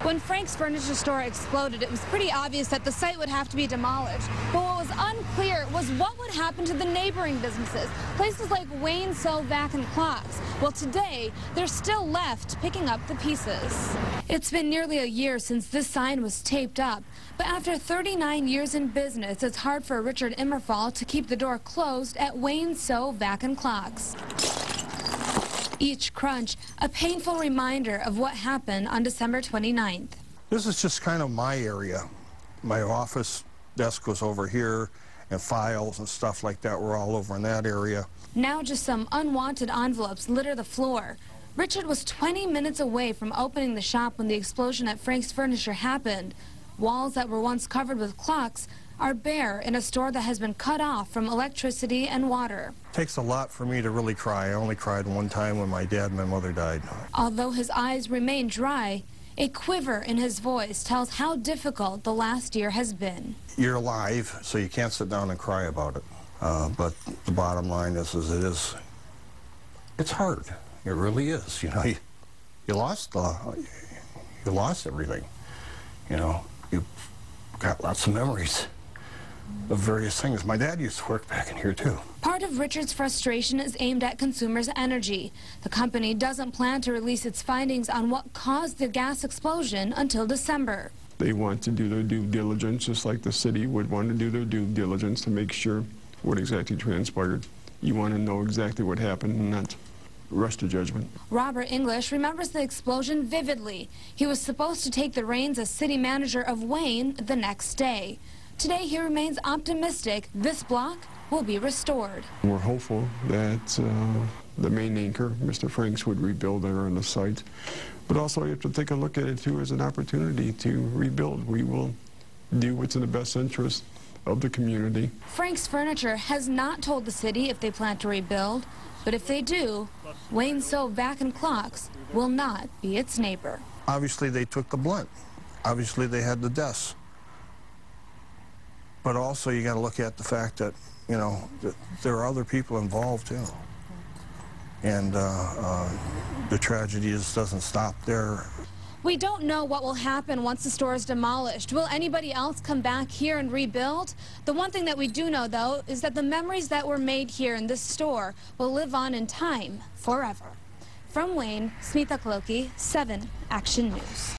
When Frank's furniture store exploded, it was pretty obvious that the site would have to be demolished. But what was unclear was what would happen to the neighboring businesses, places like Wayne Sew Vac and Clocks. Well, today, they're still left picking up the pieces. It's been nearly a year since this sign was taped up. But after 39 years in business, it's hard for Richard Immerfall to keep the door closed at Wayne Sew Vac and Clocks. Each crunch, a painful reminder of what happened on December 29th. This is just kind of my area. My office desk was over here, and files and stuff like that were all over in that area. Now just some unwanted envelopes litter the floor. Richard was 20 minutes away from opening the shop when the explosion at Frank's Furniture happened. Walls that were once covered with clocks are bare in a store that has been cut off from electricity and water. It takes a lot for me to really cry. I only cried one time when my dad and my mother died. Although his eyes remain dry, a quiver in his voice tells how difficult the last year has been. You're alive, so you can't sit down and cry about it. But the bottom line is it's hard. It really is. You know, you lost everything. You know, you've got lots of memories of various things. My dad used to work back in here too. Part of Richard's frustration is aimed at consumers' energy. The company doesn't plan to release its findings on what caused the gas explosion until December. They want to do their due diligence, just like the city would want to do their due diligence to make sure what exactly transpired. You want to know exactly what happened and not rush to judgment. Robert English remembers the explosion vividly. He was supposed to take the reins as city manager of Wayne the next day. Today, he remains optimistic this block will be restored. We're hopeful that the main anchor, Mr. Franks, would rebuild there on the site. But also, you have to take a look at it, too, as an opportunity to rebuild. We will do what's in the best interest of the community. Frank's Furniture has not told the city if they plan to rebuild, but if they do, Wayne Sew Vac and Clocks will not be its neighbor. Obviously, they took the blunt. Obviously, they had the deaths. But also, you got to look at the fact that, you know, that there are other people involved, too. And the tragedy just doesn't stop there. We don't know what will happen once the store is demolished. Will anybody else come back here and rebuild? The one thing that we do know, though, is that the memories that were made here in this store will live on in time forever. From Wayne, SMITA KALOKE, 7 Action News.